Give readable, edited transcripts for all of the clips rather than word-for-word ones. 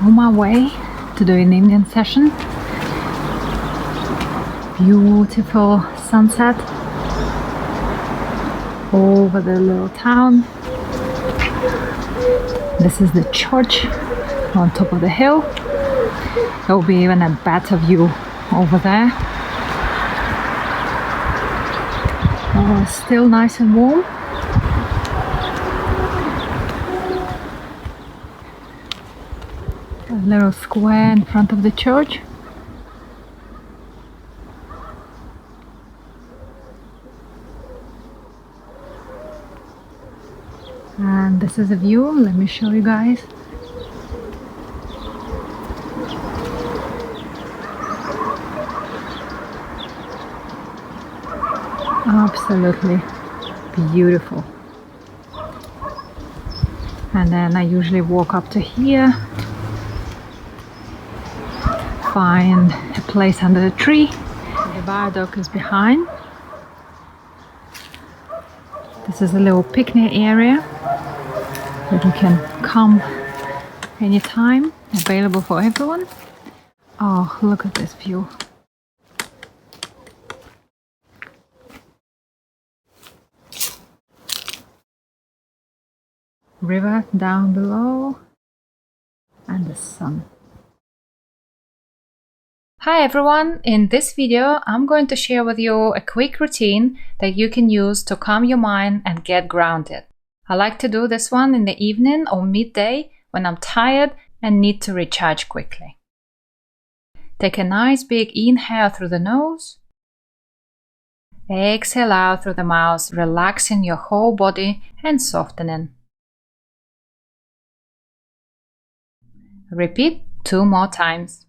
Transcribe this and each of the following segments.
on my way to do an Indian session. Beautiful sunset over the little town. This is the church on top of the hill. There will be even a better view over there. Still nice and warm. A little square in front of the church. And this is a view. Let me show you guys. Absolutely beautiful. And then I usually walk up to here, find a place under the tree. The viaduct is behind. This is a little picnic area that you can come anytime, available for everyone. Oh, look at this view. River down below and the sun. Hi everyone! In this video I'm going to share with you a quick routine that you can use to calm your mind and get grounded. I like to do this one in the evening or midday when I'm tired and need to recharge quickly. Take a nice big inhale through the nose. Exhale out through the mouth, relaxing your whole body and softening. Repeat 2 more times.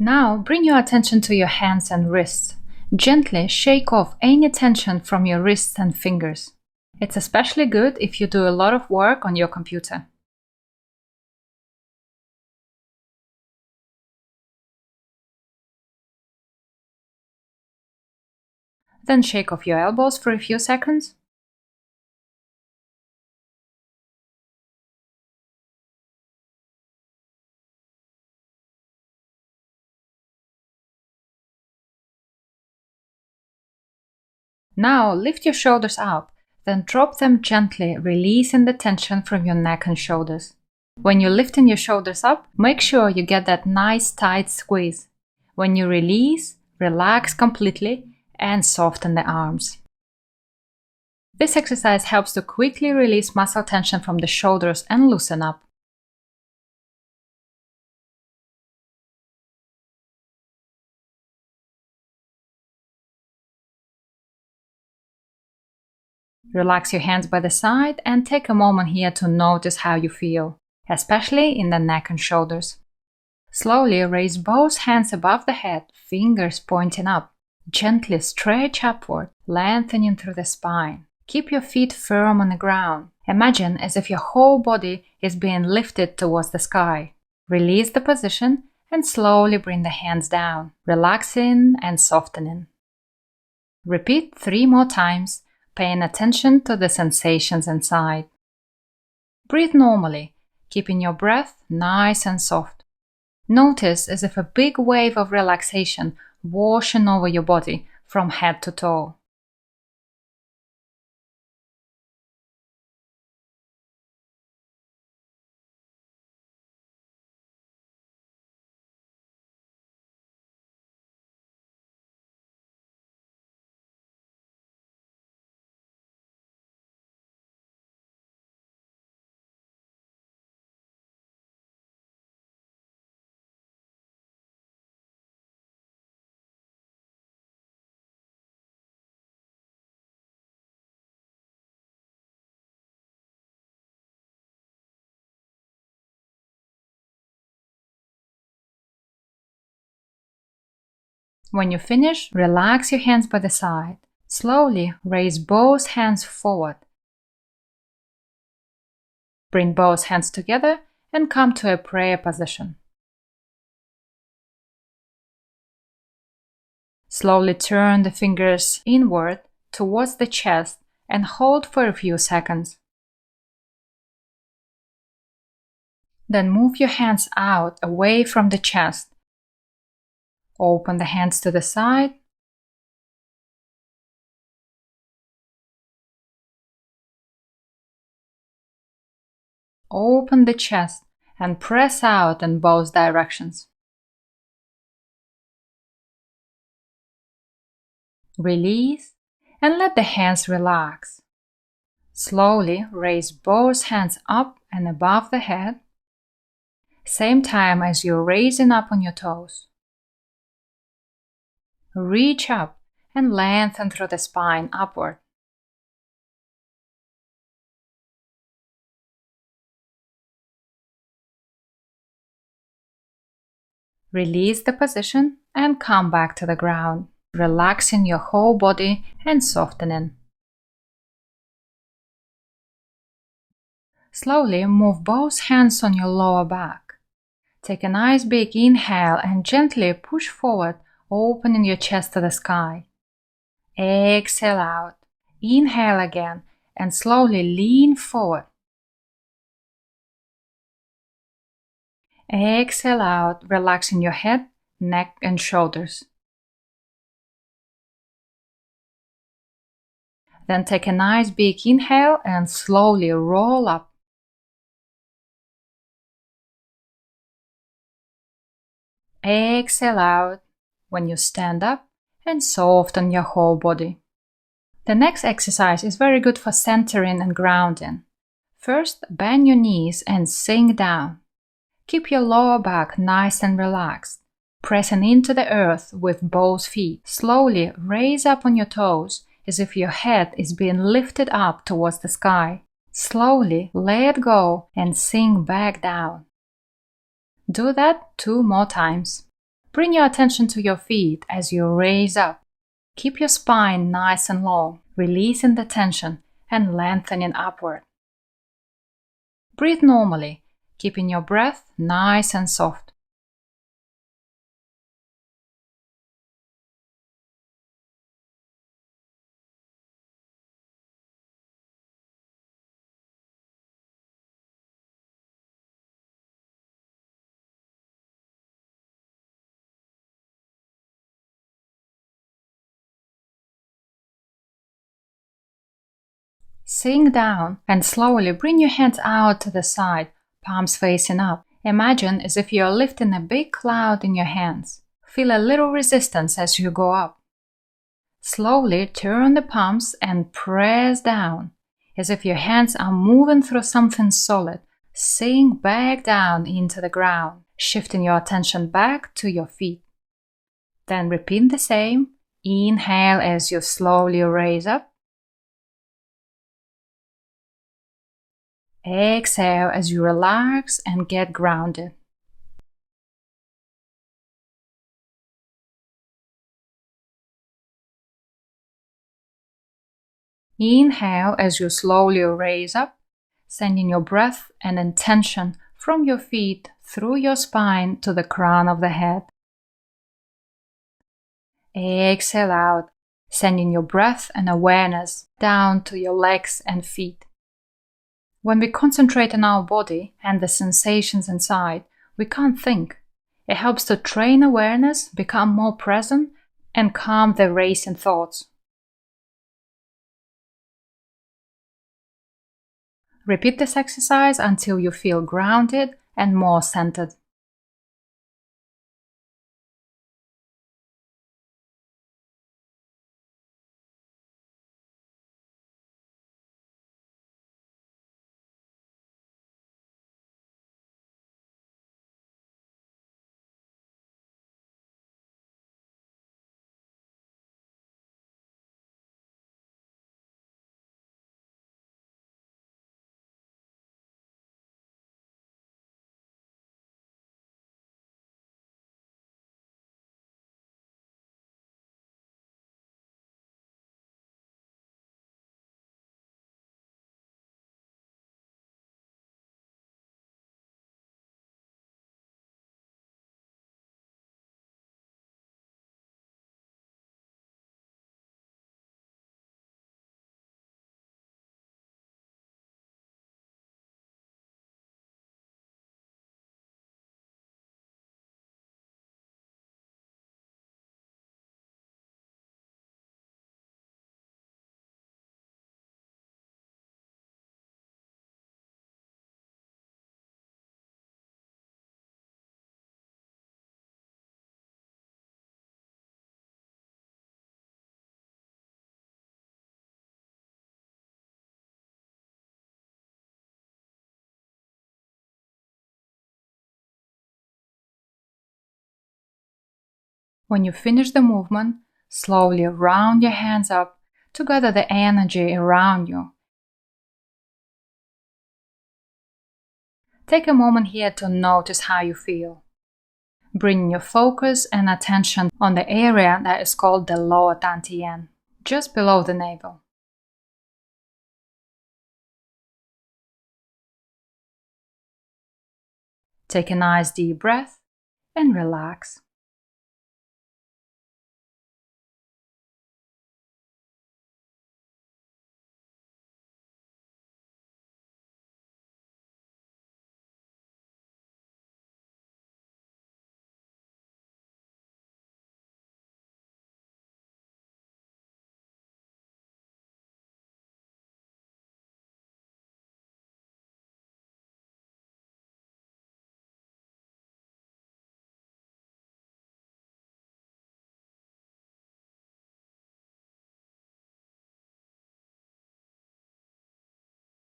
Now bring your attention to your hands and wrists. Gently shake off any tension from your wrists and fingers. It's especially good if you do a lot of work on your computer. Then shake off your elbows for a few seconds. Now lift your shoulders up, then drop them gently, releasing the tension from your neck and shoulders. When you're lifting your shoulders up, make sure you get that nice tight squeeze. When you release, relax completely and soften the arms. This exercise helps to quickly release muscle tension from the shoulders and loosen up. Relax your hands by the side and take a moment here to notice how you feel, especially in the neck and shoulders. Slowly raise both hands above the head, fingers pointing up. Gently stretch upward, lengthening through the spine. Keep your feet firm on the ground. Imagine as if your whole body is being lifted towards the sky. Release the position and slowly bring the hands down, relaxing and softening. Repeat 3 more times, paying attention to the sensations inside. Breathe normally, keeping your breath nice and soft. Notice as if a big wave of relaxation washing over your body from head to toe. When you finish, relax your hands by the side. Slowly raise both hands forward. Bring both hands together and come to a prayer position. Slowly turn the fingers inward towards the chest and hold for a few seconds. Then move your hands out away from the chest. Open the hands to the side. Open the chest and press out in both directions. Release and let the hands relax. Slowly raise both hands up and above the head, same time as you're raising up on your toes. Reach up and lengthen through the spine upward. Release the position and come back to the ground, relaxing your whole body and softening. Slowly move both hands on your lower back. Take a nice big inhale and gently push forward, opening your chest to the sky. Exhale out. Inhale again and slowly lean forward. Exhale out, relaxing your head, neck, and shoulders. Then take a nice big inhale and slowly roll up. Exhale out when you stand up and soften your whole body. The next exercise is very good for centering and grounding. First, bend your knees and sink down. Keep your lower back nice and relaxed, pressing into the earth with both feet. Slowly raise up on your toes as if your head is being lifted up towards the sky. Slowly let go and sink back down. Do that 2 more times. Bring your attention to your feet as you raise up. Keep your spine nice and long, releasing the tension and lengthening upward. Breathe normally, keeping your breath nice and soft. Sink down and slowly bring your hands out to the side, palms facing up. Imagine as if you are lifting a big cloud in your hands. Feel a little resistance as you go up. Slowly turn the palms and press down, as if your hands are moving through something solid. Sink back down into the ground, shifting your attention back to your feet. Then repeat the same. Inhale as you slowly raise up. Exhale as you relax and get grounded. Inhale as you slowly raise up, sending your breath and intention from your feet through your spine to the crown of the head. Exhale out, sending your breath and awareness down to your legs and feet. When we concentrate on our body and the sensations inside, we can't think. It helps to train awareness, become more present, and calm the racing thoughts. Repeat this exercise until you feel grounded and more centered. When you finish the movement, slowly round your hands up to gather the energy around you. Take a moment here to notice how you feel. Bring your focus and attention on the area that is called the lower dantian, just below the navel. Take a nice deep breath and relax.